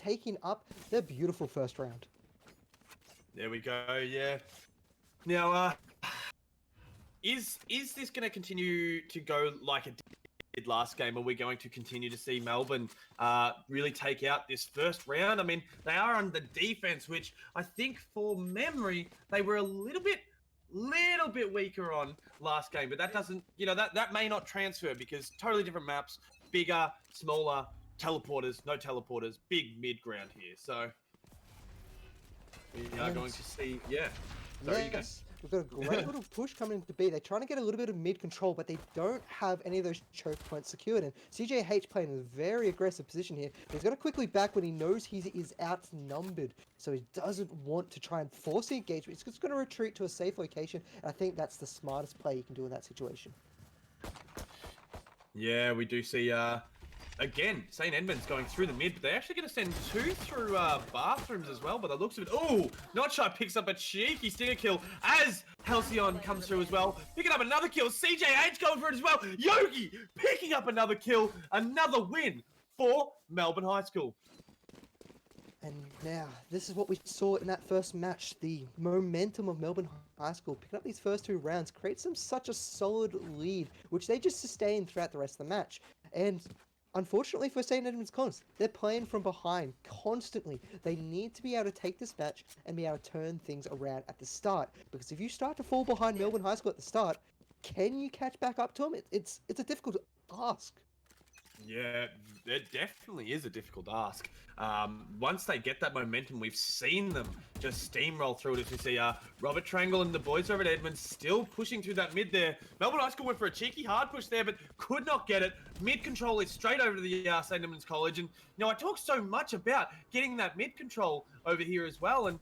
taking up their beautiful first round. There we go, yeah. Now, is this going to continue to go like it did last game? Are we going to continue to see Melbourne really take out this first round? I mean, they are on the defense, which I think, for memory, they were a little bit weaker on last game, but that doesn't, that may not transfer because totally different maps, bigger, smaller, teleporters, no teleporters, big mid ground here. So we are going to see, Sorry, yes, we've got a great little push coming into B. They're trying to get a little bit of mid control, but they don't have any of those choke points secured. And CJH playing in a very aggressive position here. He's going to quickly back when he knows he is outnumbered. So he doesn't want to try and force the engagement. He's just going to retreat to a safe location. And I think that's the smartest play you can do in that situation. Yeah, we do see, again, St. Edmund's going through the mid, but they're actually going to send 2 through bathrooms as well, by the looks of it. Oh, Notshot picks up a cheeky stinger kill as Halcyon comes through as well. Picking up another kill. CJH going for it as well. Yogi picking up another kill. Another win for Melbourne High School. And now, this is what we saw in that first match. The momentum of Melbourne High School picking up these first 2 rounds creates them such a solid lead, which they just sustained throughout the rest of the match. And unfortunately for St. Edmund's Cons, they're playing from behind constantly. They need to be able to take this match and be able to turn things around at the start. Because if you start to fall behind Melbourne High School at the start, can you catch back up to them? It's a difficult ask. Yeah, it definitely is a difficult ask. Once they get that momentum, we've seen them just steamroll through it. As we see Robert Triangle and the boys over at Edmund still pushing through that mid there. Melbourne High School went for a cheeky hard push there, but could not get it. Mid control is straight over to the St. Edmund's College. And I talk so much about getting that mid control over here as well. And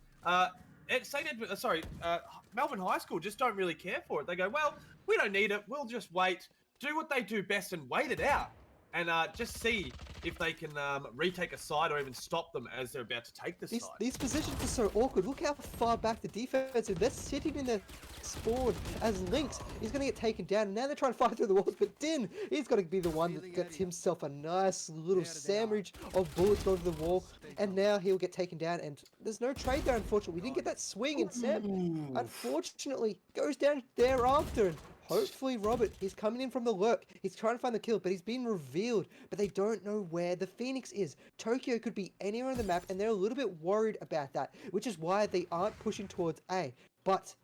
Melbourne High School just don't really care for it. They go, well, we don't need it. We'll just wait, do what they do best and wait it out. And just see if they can retake a side or even stop them as they're about to take the side. These positions are so awkward. Look how far back the defense is. They're sitting in their spawn as Lynx. He's going to get taken down. And now they're trying to fight through the walls. But Din, he's got to be the one that gets himself a nice little sandwich of bullets going to the wall. And now he'll get taken down. And there's no trade there, unfortunately. We didn't get that swing. And Sam, unfortunately, goes down thereafter. And hopefully, Robert, he's coming in from the lurk. He's trying to find the kill, but he's been revealed. But they don't know where the Phoenix is. Tokyo could be anywhere on the map, and they're a little bit worried about that, which is why they aren't pushing towards A. But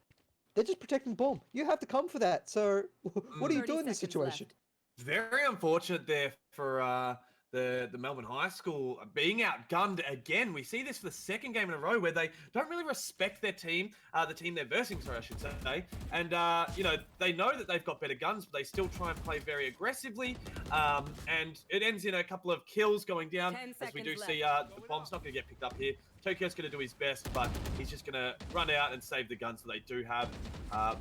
they're just protecting the bomb. You have to come for that. So what do you do in this situation? Very unfortunate there for the Melbourne High School being outgunned again. We see this for the second game in a row where they don't really respect their team, the team they're versing, sorry, I should say. And, they know that they've got better guns, but they still try and play very aggressively. And it ends in a couple of kills going down. As we do see the bomb's not going to get picked up here. Tokyo's going to do his best, but he's just going to run out and save the guns that they do have.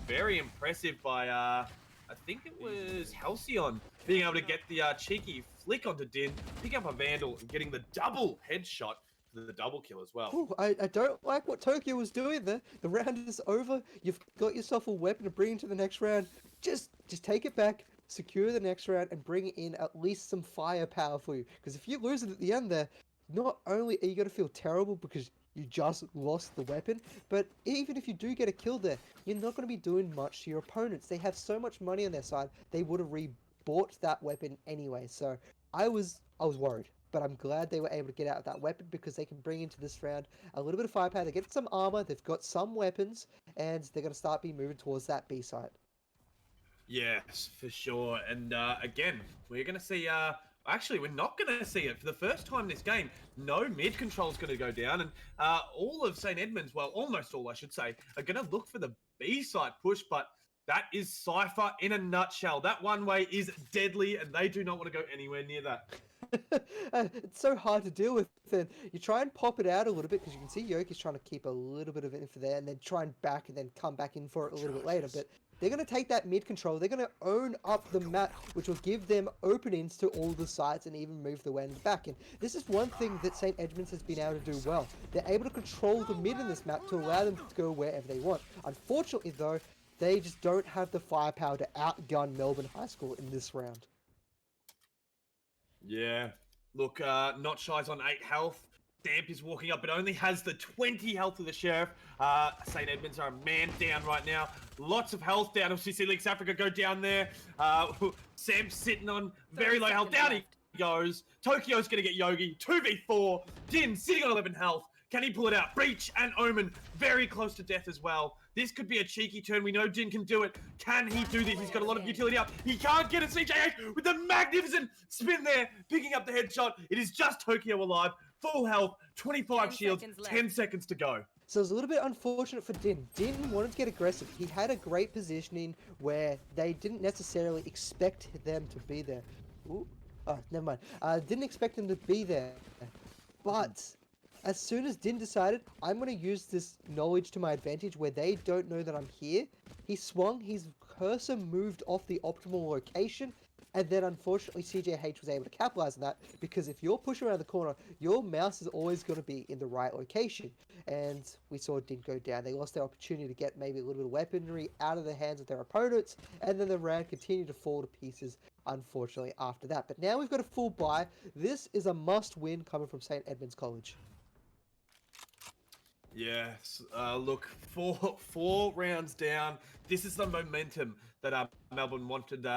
Very impressive by... I think it was Halcyon being able to get the cheeky flick onto Din, picking up a Vandal and getting the double headshot for the double kill as well. Ooh, I don't like what Tokyo was doing there. The round is over. You've got yourself a weapon to bring into the next round. Just take it back, secure the next round, and bring in at least some firepower for you. Because if you lose it at the end there, not only are you going to feel terrible because you just lost the weapon, but even if you do get a kill there, you're not going to be doing much to your opponents. They have so much money on their side, they would have re-bought that weapon anyway. So I was worried, but I'm glad they were able to get out of that weapon because they can bring into this round a little bit of firepower. They get some armor, they've got some weapons, and they're going to start moving towards that B side. Yes, for sure. And again, we're going to see... Actually, we're not going to see it. For the first time this game, no mid control is going to go down. And all of St. Edmund's, well, almost all, I should say, are going to look for the B-side push. But that is Cypher in a nutshell. That one way is deadly, and they do not want to go anywhere near that. It's so hard to deal with. Then you try and pop it out a little bit because you can see Yoki's trying to keep a little bit of it in for there and then try and back and then come back in for it a little bit later. But they're going to take that mid control. They're going to own up the map, which will give them openings to all the sides and even move the wind back. And this is one thing that St. Edmund's has been able to do well. They're able to control the mid in this map to allow them to go wherever they want. Unfortunately, though, they just don't have the firepower to outgun Melbourne High School in this round. Yeah. Look, Not Shy's on 8 health. Stamp is walking up, but only has the 20 health of the Sheriff. St. Edmunds are a man down right now. Lots of health down. Obviously, see Links Africa go down there. Sam's sitting on very low health. Down he goes. Tokyo's going to get Yogi. 2v4. Din sitting on 11 health. Can he pull it out? Breach and Omen very close to death as well. This could be a cheeky turn. We know Din can do it. Can he do this? He's got a lot of utility up. He can't get a CJH with the magnificent spin there, picking up the headshot. It is just Tokyo alive. Full health, 25 shields, 10 seconds to go. So it's a little bit unfortunate for Din. Din wanted to get aggressive. He had a great positioning where they didn't necessarily expect them to be there. Ooh. Oh, never mind. Didn't expect them to be there. But as soon as Din decided, I'm going to use this knowledge to my advantage where they don't know that I'm here, he swung, his cursor moved off the optimal location, and then unfortunately CJH was able to capitalize on that, because if you're pushing around the corner, your mouse is always going to be in the right location. And we saw Din go down. They lost their opportunity to get maybe a little bit of weaponry out of the hands of their opponents, and then the round continued to fall to pieces, unfortunately, after that. But now we've got a full buy. This is a must-win coming from St. Edmunds College. Yes, look, four rounds down. This is the momentum that Melbourne wanted.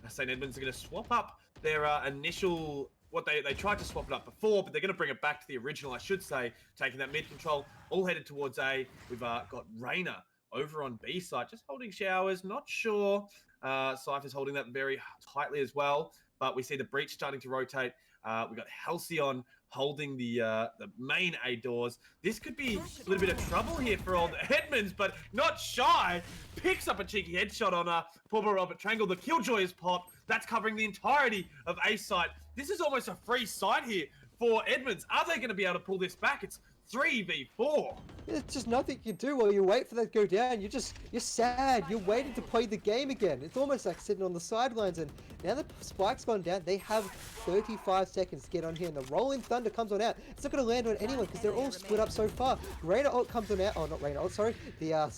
St. Edmunds are going to swap up their initial, what they tried to swap it up before, but they're going to bring it back to the original, I should say, taking that mid control, all headed towards A. We've got Rayner over on B side, just holding showers, not sure. Cypher's holding that very tightly as well, but we see the breach starting to rotate. We got Halcyon holding the main A doors. This could be a little bit of trouble here for old Edmunds, but not shy. Picks up a cheeky headshot on poor Robert Trangle. The Killjoy is popped. That's covering the entirety of A site. This is almost a free site here for Edmunds. Are they going to be able to pull this back? It's 3v4. There's just nothing you can do while you wait for that to go down. You're sad. You're waiting to play the game again. It's almost like sitting on the sidelines, and now the spike's gone down. They have 35 seconds to get on here, and the Rolling Thunder comes on out. It's not going to land on anyone because they're all split up so far. Rayner ult comes on out. Oh, not Rayner ult, sorry. The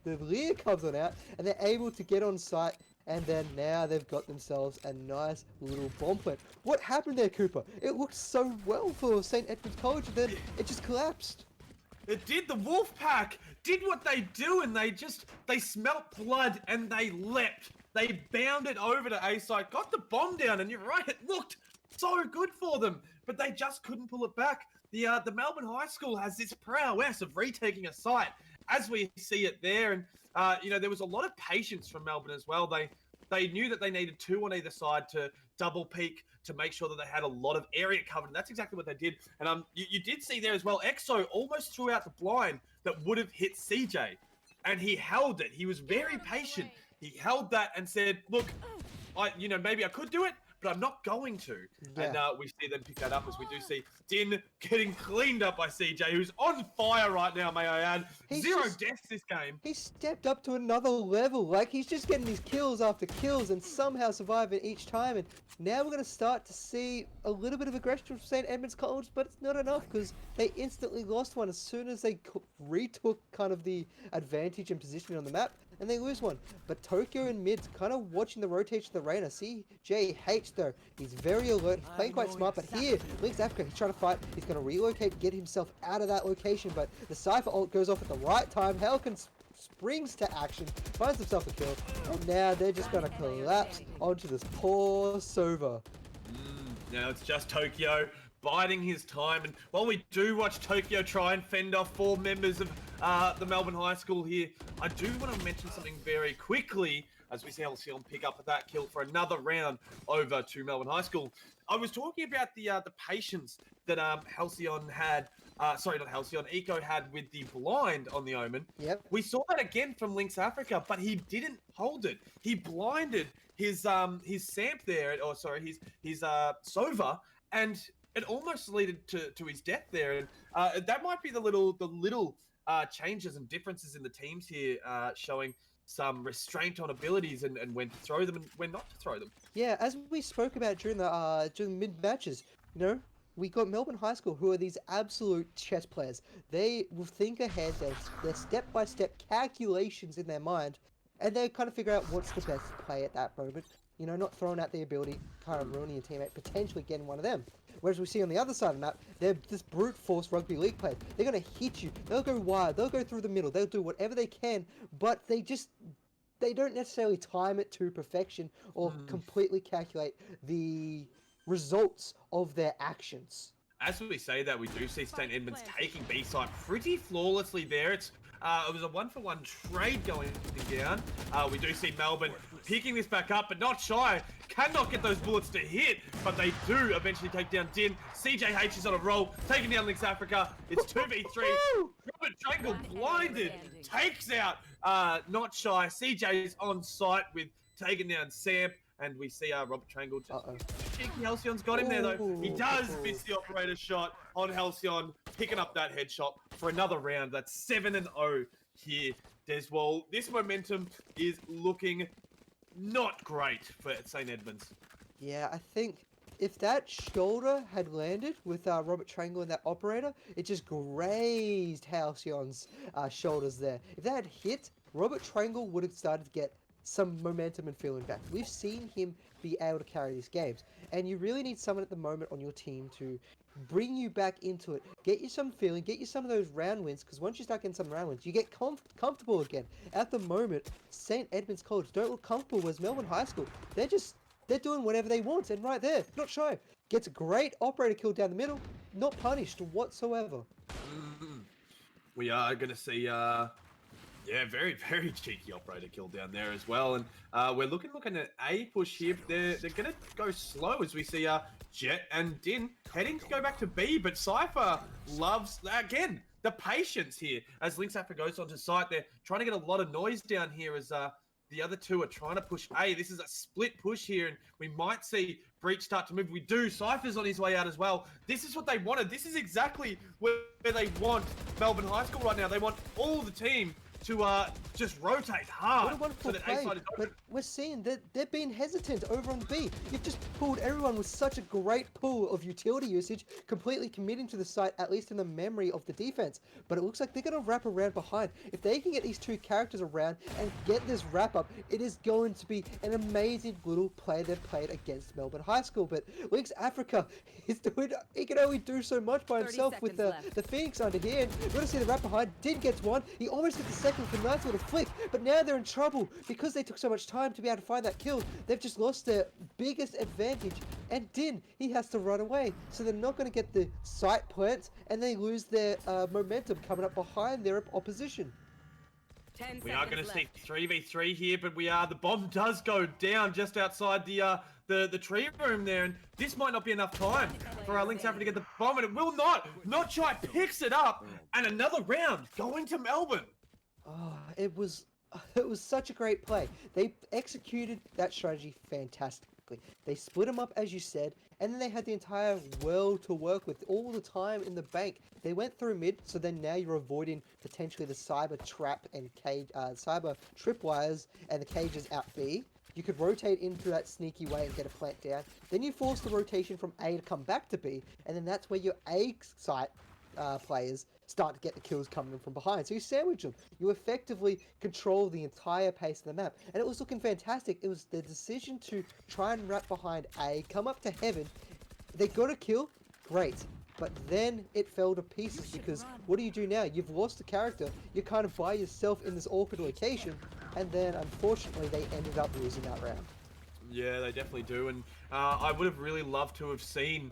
Lear comes on out, and they're able to get on site. And then now they've got themselves a nice little bomb plant. What happened there, Cooper? It looked so well for St. Edmunds College, and then it just collapsed. It did. The Wolfpack did what they do, and they smelt blood and they leapt. They bounded over to A side, got the bomb down, and you're right, it looked so good for them, but they just couldn't pull it back. The Melbourne High School has this prowess of retaking a site, as we see it there, and there was a lot of patience from Melbourne as well. They knew that they needed two on either side to double peak to make sure that they had a lot of area covered, and that's exactly what they did. And you did see there as well, EXO almost threw out the blind that would have hit CJ, and he held it. He was very patient. He held that and said, look, maybe I could do it, but I'm not going to. Yeah. And we see them pick that up as we do see Din getting cleaned up by CJ, who's on fire right now, may I add. Zero deaths this game. He stepped up to another level. Like, he's just getting these kills after kills and somehow surviving each time. And now we're going to start to see a little bit of aggression from St. Edmunds College, but it's not enough because they instantly lost one as soon as they retook kind of the advantage and positioning on the map. And they lose one. But Tokyo in mid, kind of watching the rotation of the Rayner. CJH though, he's very alert, he's playing quite smart, but here, Links Africa, he's trying to fight, he's going to relocate, get himself out of that location, but the Cypher ult goes off at the right time. Helkin springs to action, finds himself a kill, and now they're just going to collapse onto this poor Sova. Now it's just Tokyo biding his time, and while we do watch Tokyo try and fend off four members of the Melbourne High School here, I do want to mention something very quickly as we see Halcyon pick up that kill for another round over to Melbourne High School. I was talking about the patience that Halcyon had, sorry, not Halcyon, Eco had with the blind on the Omen. Yep. We saw that again from Links Africa, but he didn't hold it. He blinded his Samp there, or sorry, his Sova, and it almost led to his death there. And that might be the little changes and differences in the teams here, showing some restraint on abilities and when to throw them and when not to throw them. Yeah, as we spoke about during the mid matches, we got Melbourne High School, who are these absolute chess players. They will think ahead, their step-by-step calculations in their mind, and they kind of figure out what's the best play at that moment. Not throwing out the ability, kind of ruining your teammate, potentially getting one of them. Whereas we see on the other side of the map, they're this brute force rugby league players. They're going to hit you. They'll go wide. They'll go through the middle. They'll do whatever they can, but they don't necessarily time it to perfection or completely calculate the results of their actions. As we say that, we do see St. Edmunds taking B side pretty flawlessly there. It was a 1-for-1 trade going down. We do see Melbourne picking this back up, but not shy. Cannot get those bullets to hit, but they do eventually take down Din. CJH is on a roll, taking down Lynx Africa. It's 2v3. Robert Trangle blinded, takes out Not Shy. CJ is on site with taking down Samp. And we see Robert Trangle just cheeky. Halcyon's got him there though. He does miss the operator shot on Halcyon, picking up that headshot for another round. That's 7-0 here, Deswell. This momentum is looking not great for St. Edmunds. Yeah, I think if that shoulder had landed with Robert Trangle and that operator, it just grazed Halcyon's shoulders there. If that had hit, Robert Trangle would have started to get some momentum and feeling back. We've seen him be able to carry these games, and you really need someone at the moment on your team to bring you back into it, get you some feeling, get you some of those round wins, because once you start getting some round wins, you get comfortable again. At the moment, St. Edmunds College don't look comfortable, whereas Melbourne High School, they're doing whatever they want, and right there, Not Shy, gets a great operator kill down the middle, not punished whatsoever. We are going to see yeah, very, very cheeky operator kill down there as well. And we're looking at A push here. They're going to go slow as we see Jet and Din heading to go back to B. But Cypher loves, again, the patience here. As Lynx Africa goes onto site, they're trying to get a lot of noise down here as the other two are trying to push A. This is a split push here, and we might see Breach start to move. We do. Cypher's on his way out as well. This is what they wanted. This is exactly where they want Melbourne High School right now. They want all the team to just rotate hard. What a wonderful so that play, A side is but we're seeing that they're being hesitant over on B. You've just pulled everyone with such a great pool of utility usage, completely committing to the site, at least in the memory of the defense. But it looks like they're going to wrap around behind. If they can get these two characters around and get this wrap up, it is going to be an amazing little play they've played against Melbourne High School. But Lynx Africa is doing, he can only do so much by himself with the Phoenix under here. And we're going to see the wrap behind. Din gets one. He almost gets the second with a nice little flick, but now they're in trouble because they took so much time to be able to find that kill. They've just lost their biggest advantage, and Din, he has to run away, so they're not going to get the site plant, and they lose their momentum coming up behind their opposition. We are going to see 3v3 here, but the bomb does go down just outside the tree room there, and this might not be enough time for our Lynx Africa to get the bomb, and it will not. Not Shy picks it up, and another round going to Melbourne. Oh, it was such a great play. They executed that strategy fantastically. They split them up, as you said, and then they had the entire world to work with, all the time in the bank. They went through mid, so then now you're avoiding potentially the cyber trap and cage, cyber tripwires and the cages out B. You could rotate into that sneaky way and get a plant down. Then you force the rotation from A to come back to B, and then that's where your A site players start to get the kills coming from behind. So you sandwich them. You effectively control the entire pace of the map. And it was looking fantastic. It was the decision to try and wrap behind A, come up to heaven. They got a kill. Great. But then it fell to pieces because what do you do now? You've lost the character. You're kind of by yourself in this awkward location. And then, unfortunately, they ended up losing that round. Yeah, they definitely do, and I would have really loved to have seen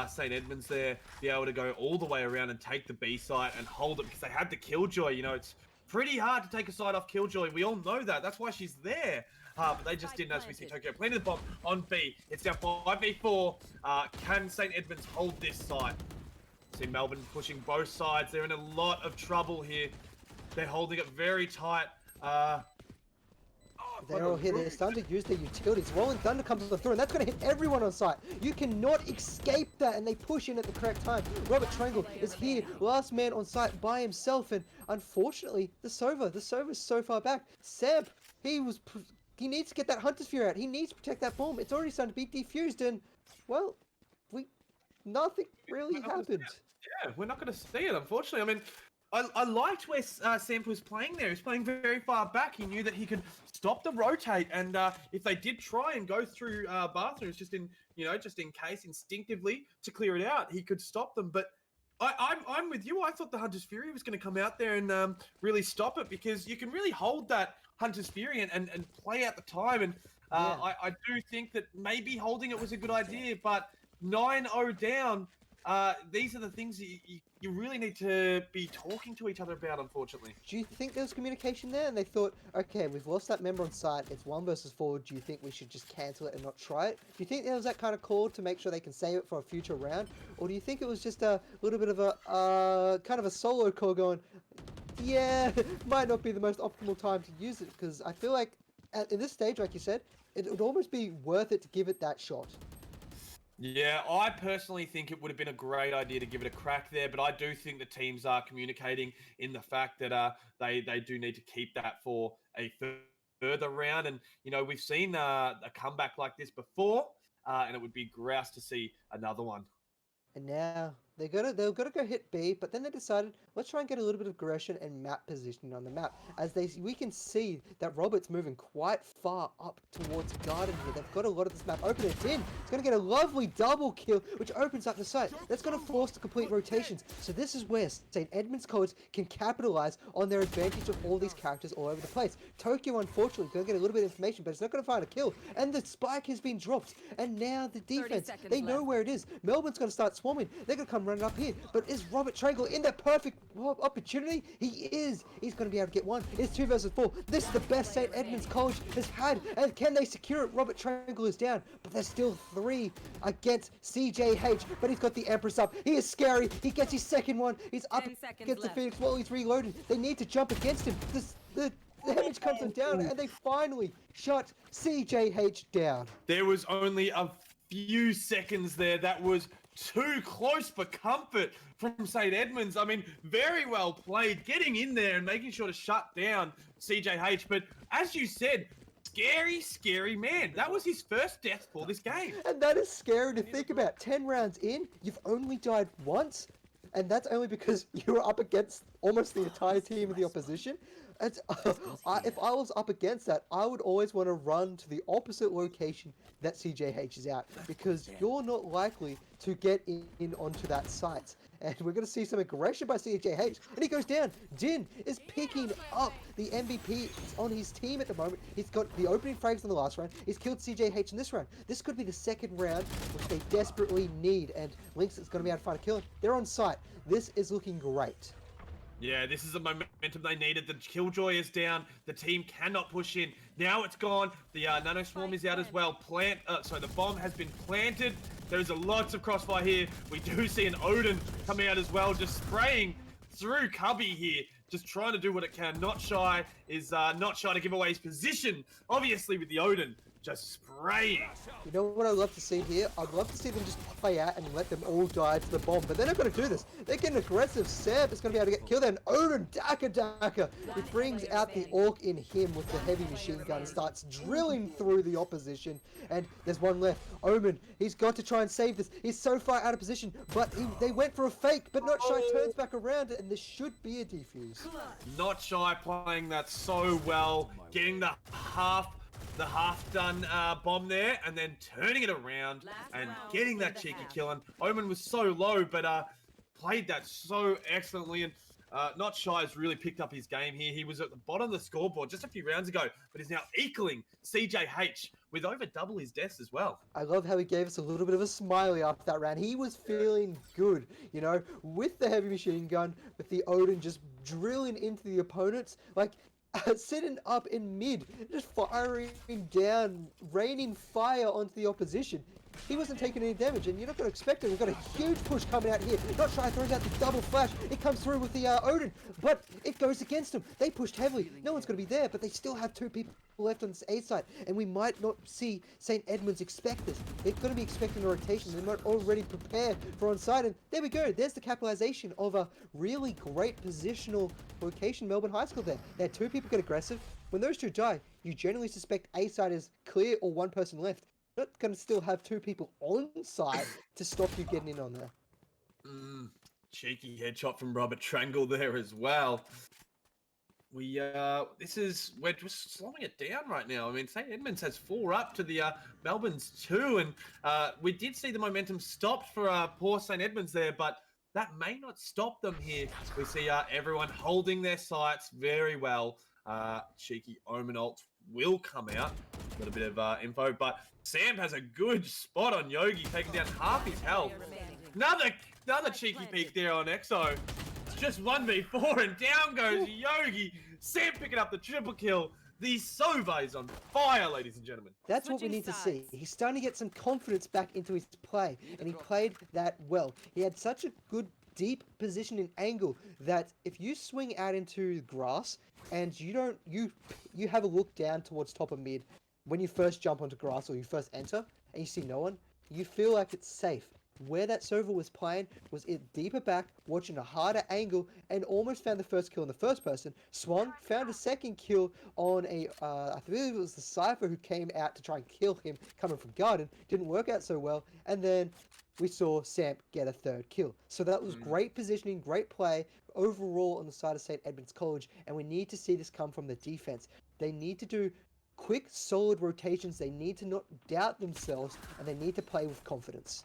St. Edmunds there be able to go all the way around and take the B site and hold it because they had the Killjoy. You know, it's pretty hard to take a side off Killjoy. We all know that. That's why she's there. But they just didn't, as we see Tokyo planting the bomb on B. It's now 5v4. Can St. Edmunds hold this site? See Melbourne pushing both sides. They're in a lot of trouble here. They're holding it very tight. They're all here. They're starting to use their utilities. Rolling Thunder comes through, and that's going to hit everyone on site. You cannot escape that, and they push in at the correct time. Robert Trangle is here, last man on site by himself, and unfortunately, the Sova is so far back. Samp, he needs to get that Hunter's Fury out. He needs to protect that bomb. It's already starting to be defused, and, well, nothing really happened. Yeah, we're not going to see it, unfortunately. I mean, I liked where Samp was playing there. He was playing very far back. He knew that he could stop the rotate, and if they did try and go through bathrooms, just in case, instinctively to clear it out, he could stop them. But I'm with you. I thought the Hunter's Fury was going to come out there and really stop it, because you can really hold that Hunter's Fury and play out the time. And Yeah. I do think that maybe holding it was a good idea, but 9-0 down. These are the things that you really need to be talking to each other about, unfortunately. Do you think there was communication there and they thought, okay, we've lost that member on site, it's 1 versus 4, do you think we should just cancel it and not try it? Do you think there was that kind of call to make sure they can save it for a future round? Or do you think it was just a little bit of a kind of a solo call going, yeah, might not be the most optimal time to use it, because I feel like in this stage, like you said, it would almost be worth it to give it that shot. Yeah, I personally think it would have been a great idea to give it a crack there, but I do think the teams are communicating in the fact that they do need to keep that for a further round. And we've seen a comeback like this before, and it would be grouse to see another one. And now they were gonna go hit B, but then they decided, let's try and get a little bit of aggression and map positioning on the map. As we can see that Robert's moving quite far up towards Garden here. They've got a lot of this map open. It's in. It's gonna get a lovely double kill, which opens up the site. That's gonna force the complete rotations. So this is where St. Edmund's College can capitalize on their advantage of all these characters all over the place. Tokyo, unfortunately, gonna get a little bit of information, but it's not gonna find a kill. And the spike has been dropped. And now the defense, they know where it is. Melbourne's gonna start swarming. They're gonna come running up here. But is Robert Triangle in that perfect opportunity? He is. He's gonna be able to get one. It's 2 versus 4. This is the best St. Edmund's College has had. And can they secure it? Robert Triangle is down. But there's still 3 against CJH. But he's got the Empress up. He is scary. He gets his second one. He's up against the Phoenix while he's reloading. They need to jump against him. The damage comes them down, and they finally shut CJH down. There was only a few seconds there. That was too close for comfort from St. Edmunds. I mean, very well played, getting in there and making sure to shut down CJH. But as you said, scary man. That was his first death for this game. And that is scary to think about. 10 rounds in, you've only died once. And that's only because you were up against almost the entire team of the opposition. And if I was up against that, I would always want to run to the opposite location that CJH is at, because you're not likely to get in onto that site. And we're going to see some aggression by CJH, and he goes down. Din is picking up the MVP on his team at the moment. He's got the opening frags in the last round. He's killed CJH in this round. This could be the second round, which they desperately need, and Lynx is going to be able to find a kill. They're on site. This is looking great. Yeah, this is the momentum they needed. The Killjoy is down. The team cannot push in. Now it's gone. The Nano Swarm is out as well. The bomb has been planted. There's lots of crossfire here. We do see an Odin coming out as well, just spraying through Cubby here. Just trying to do what it can. Not shy to give away his position, obviously, with the Odin. Just spraying. You know what I'd love to see here? I'd love to see them just play out and let them all die to the bomb, but they're not going to do this. They're getting aggressive. Samp is going to be able to get killed, and Odin Daka. He brings out the Orc in him with the heavy machine gun and starts drilling through the opposition, and there's one left. Omen, he's got to try and save this. He's so far out of position, but they went for a fake, but Not Shy turns back around, and this should be a defuse. Not Shy playing that so well, getting the half-done bomb there, and then turning it around and getting that cheeky kill. And Omen was so low, but played that so excellently. And Not Shy has really picked up his game here. He was at the bottom of the scoreboard just a few rounds ago, but is now equaling CJH with over double his deaths as well. I love how he gave us a little bit of a smiley after that round. He was feeling good, with the heavy machine gun, with the Odin just drilling into the opponents. Like, sitting up in mid, just firing down, raining fire onto the opposition. He wasn't taking any damage, and you're not going to expect it. We've got a huge push coming out here. Not Shy throws out the double flash. It comes through with the Odin, but it goes against them. They pushed heavily. No one's going to be there, but they still have 2 people left on this A side, and we might not see St. Edmunds expect this. They're going to be expecting a rotation. They might already prepare for onside, and there we go. There's the capitalization of a really great positional location, Melbourne High School there. They had 2 people get aggressive. When those 2 die, you generally suspect A side is clear or 1 person left. You're not going to still have 2 people on site to stop you getting in on there. Cheeky headshot from Robert Trangle there as well. We're just slowing it down right now. I mean, St. Edmunds has 4 up to the Melbourne's 2, and we did see the momentum stopped for poor St. Edmunds there, but that may not stop them here. We see everyone holding their sights very well. Cheeky Omen ult will come out. A little bit of info, but Sam has a good spot on Yogi, taking down half his health. Another cheeky peek there on EXO. It's just 1v4 and down goes Yogi. Sam picking up the triple kill. The Sova is on fire, ladies and gentlemen. That's what we need to see. He's starting to get some confidence back into his play, and he played that well. He had such a good deep position and angle that if you swing out into grass and you have a look down towards top of mid when you first jump onto grass or you first enter and you see no one, you feel like it's safe. Where that Sova was playing was it deeper back, watching a harder angle, and almost found the first kill in the first person. Swung, found a second kill on I believe it was the Cypher who came out to try and kill him coming from Garden. Didn't work out so well, and then we saw Samp get a third kill. So that was great positioning, great play overall on the side of St. Edmunds College, and we need to see this come from the defense. They need to do quick, solid rotations. They need to not doubt themselves, and they need to play with confidence.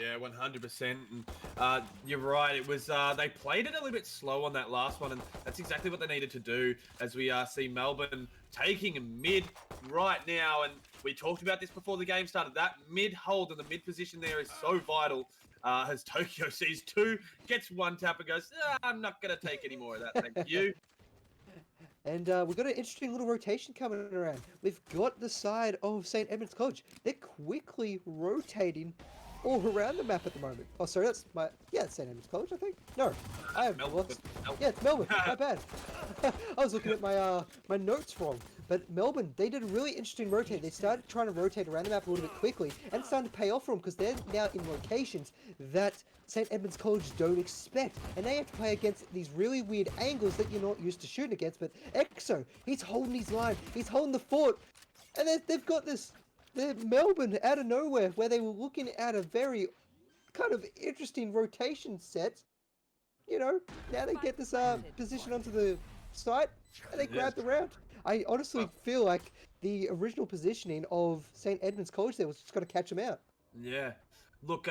Yeah, 100%. And you're right. It was they played it a little bit slow on that last one, and that's exactly what they needed to do. As we see Melbourne taking a mid right now, and we talked about this before the game started. That mid hold and the mid position there is so vital. As Tokyo sees 2, gets 1 tap and goes, I'm not gonna take any more of that. Thank you. And we've got an interesting little rotation coming around. We've got the side of St. Edmunds College. They're quickly rotating all around the map at the moment. Oh, sorry, that's my... Yeah, it's St. Edmunds College, I think. No, I have Melbourne. Yeah, it's Melbourne. My bad. I was looking at my my notes wrong. But Melbourne, they did a really interesting rotate. They started trying to rotate around the map a little bit quickly, and it's starting to pay off for them because they're now in locations that St. Edmunds College don't expect. And they have to play against these really weird angles that you're not used to shooting against. But EXO, he's holding his line. He's holding the fort. And they've got this... They're Melbourne out of nowhere, where they were looking at a very kind of interesting rotation set. You know, now they get this position onto the site, and they grab the round. I honestly feel like the original positioning of St. Edmunds College there was just going to catch them out. Yeah. Look,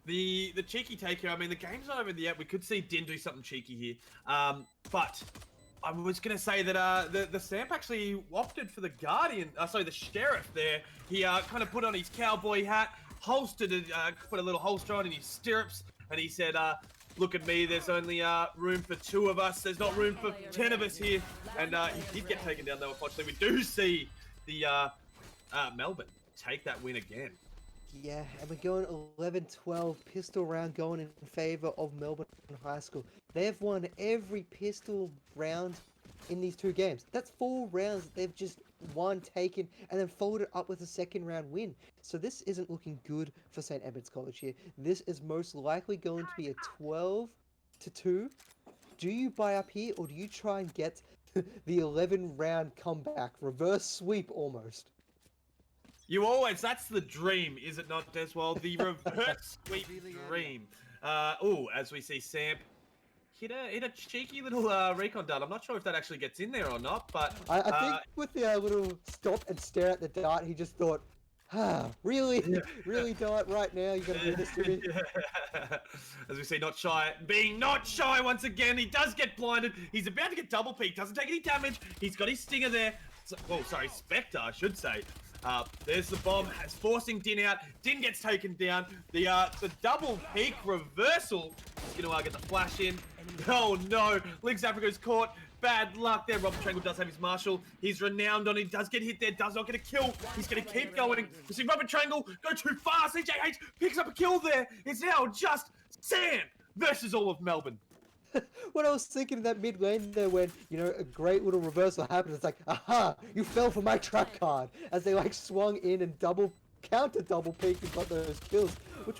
the cheeky take here, I mean, the game's not over yet. We could see Din do something cheeky here. But I was going to say that the Samp actually opted for the Guardian, the Sheriff there. He kind of put on his cowboy hat, holstered it, put a little holster on in his stirrups, and he said, look at me, there's only room for 2 of us. There's not room for 10 of us here. And he did get taken down, though, unfortunately. We do see the Melbourne take that win again. Yeah, and we're going 11-12 pistol round going in favor of Melbourne High School. They've won every pistol round in these 2 games. That's 4 rounds that they've just won, taken, and then followed it up with a second round win. So this isn't looking good for St. Edmunds College here. This is most likely going to be a 12-2. Do you buy up here, or do you try and get the 11 round comeback? Reverse sweep almost. That's the dream, is it not, Deswald? The reverse sweep dream. As we see Samp hit a cheeky little recon dart. I'm not sure if that actually gets in there or not, but... I think with the little stop and stare at the dart, he just thought, really? Yeah. Really, dart, right now? You're going to do this to me? Yeah. As we see, not shy once again. He does get blinded. He's about to get double peaked. Doesn't take any damage. He's got his stinger there. Spectre, I should say. There's the bomb, forcing Din out. Din gets taken down. The double peak reversal is going to get the flash in. Oh no, Lynx Africa's caught. Bad luck there. Robert Trangle does have his Marshall. He's renowned on it. He does get hit there. Does not get a kill. He's going to keep going. We see Robert Trangle go too far. CJH picks up a kill there. It's now just Sam versus all of Melbourne. What I was thinking in that mid lane there when, a great little reversal happened, it's like, aha, you fell for my trap card, as they swung in and counter double peaked and got those kills, which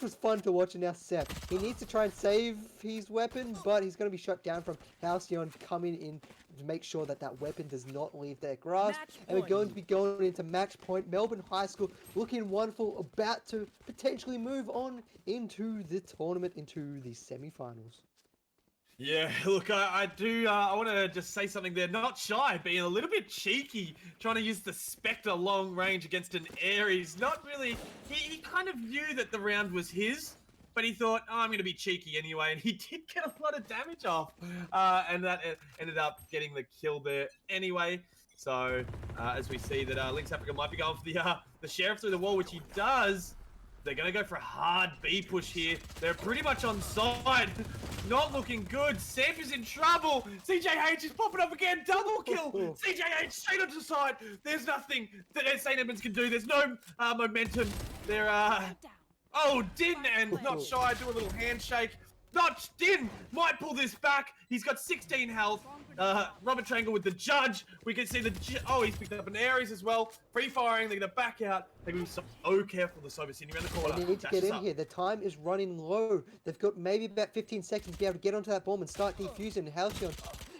was fun to watch in our set. He needs to try and save his weapon, but he's going to be shut down from Halcyon coming in to make sure that that weapon does not leave their grasp. Match And we're going point. to be going into match point. Melbourne High School looking wonderful, about to potentially move on into the tournament, into the semi-finals. Yeah, look, I want to just say something there. Not shy, being a little bit cheeky, trying to use the Spectre long range against an Ares. Not really, he kind of knew that the round was his, but he thought, oh, I'm going to be cheeky anyway, and he did get a lot of damage off, and that ended up getting the kill there anyway. So, as we see that Lynx Africa might be going for the Sheriff through the wall, which he does. They're going to go for a hard B push here. They're pretty much on side. Not looking good. Samp is in trouble. CJH is popping up again. Double kill. CJH straight onto side. There's nothing that St. Edmunds can do. There's no momentum. They're, oh, Din and Not Shy do a little handshake. Not Din might pull this back. He's got 16 health. Robert Triangle with the judge. We can see oh, he's picked up an Ares as well. Free firing. They're gonna back out. They're gonna be so careful. The Sober Senior around the corner. They need to get in here. The time is running low. They've got maybe about 15 seconds to be able to get onto that bomb and start defusing. Halcyon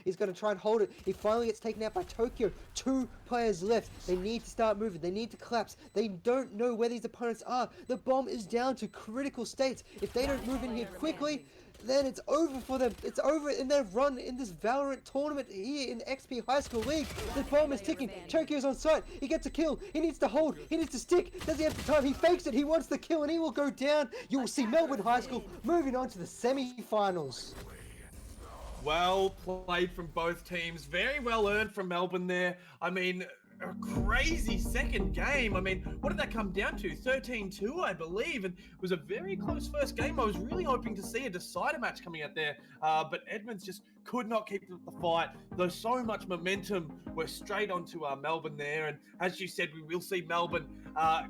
is going to try and hold it. He finally gets taken out by Tokyo. 2 players left. They need to start moving. They need to collapse. They don't know where these opponents are. The bomb is down to critical states. If they don't move in here quickly, then it's over for them. It's over in their run in this Valorant tournament here in XP High School League. The bomb is ticking. Tokyo's on site. He gets a kill. He needs to hold. He needs to stick. Does he have the time? He fakes it. He wants the kill and he will go down. You will see Melbourne High School moving on to the semi-finals. Well played from both teams. Very well earned from Melbourne there. I mean, a crazy second game. I mean, what did that come down to? 13-2, I believe, and it was a very close first game. I was really hoping to see a decider match coming out there, but Edmonds just could not keep up the fight. There's so much momentum. We're straight onto Melbourne there, and as you said, we will see Melbourne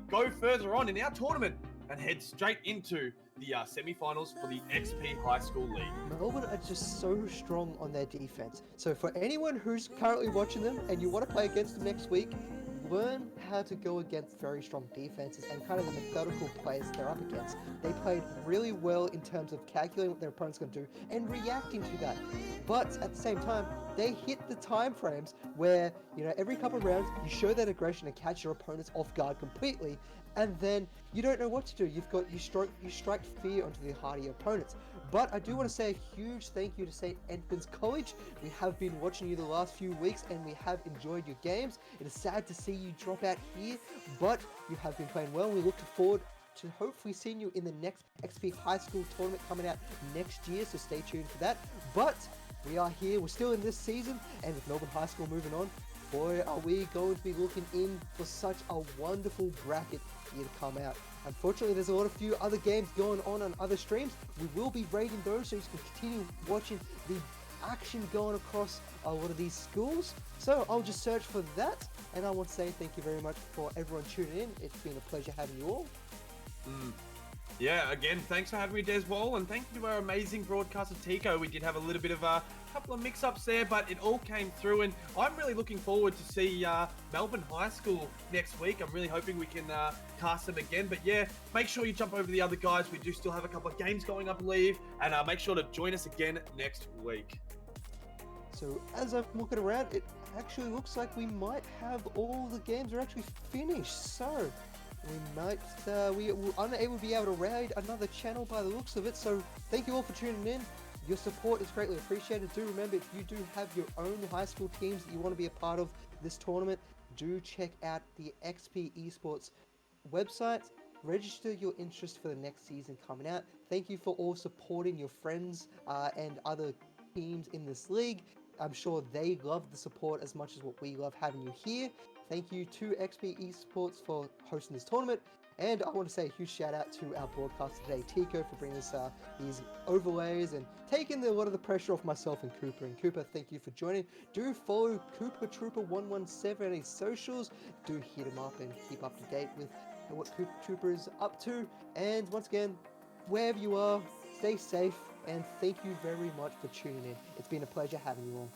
go further on in our tournament and head straight into the semi-finals for the XP High School League. Melbourne are just so strong on their defense. So for anyone who's currently watching them and you want to play against them next week, learn how to go against very strong defenses and kind of the methodical plays they're up against. They played really well in terms of calculating what their opponent's going to do and reacting to that. But at the same time, they hit the time frames where, you know, every couple of rounds, you show that aggression and catch your opponents off guard completely, and then you don't know what to do. You strike fear onto the heart of your opponents. But I do want to say a huge thank you to St. Edmunds College. We have been watching you the last few weeks and we have enjoyed your games. It is sad to see you drop out here, but you have been playing well. We look forward to hopefully seeing you in the next XP High School tournament coming out next year, so stay tuned for that. But we are here, we're still in this season, and with Melbourne High School moving on, boy, are we going to be looking in for such a wonderful bracket here to come out. Unfortunately, there's a few other games going on other streams. We will be rating those, so you can continue watching the action going across a lot of these schools. So I'll just search for that, and I want to say thank you very much for everyone tuning in. It's been a pleasure having you all. Yeah, again, thanks for having me, Deswall, and thank you to our amazing broadcaster, Tico. We did have a little bit of a couple of mix-ups there, but it all came through, and I'm really looking forward to see Melbourne High School next week. I'm really hoping we can cast them again, but yeah, make sure you jump over to the other guys. We do still have a couple of games going, I believe, and make sure to join us again next week. So as I'm looking around, it actually looks like we might have all the games are actually finished, so we were unable to be able to raid another channel by the looks of it. So thank you all for tuning in. Your support is greatly appreciated. Do remember, if you do have your own high school teams that you want to be a part of this tournament, do check out the XP Esports website. Register your interest for the next season coming out. Thank you for all supporting your friends and other teams in this league. I'm sure they love the support as much as what we love having you here. Thank you to XP Esports for hosting this tournament. And I want to say a huge shout out to our broadcaster today, Tico, for bringing us these overlays and taking a lot of the pressure off myself and Cooper. And Cooper, thank you for joining. Do follow Cooper Trooper 117 on his socials. Do hit him up and keep up to date with what Cooper Trooper is up to. And once again, wherever you are, stay safe. And thank you very much for tuning in. It's been a pleasure having you all.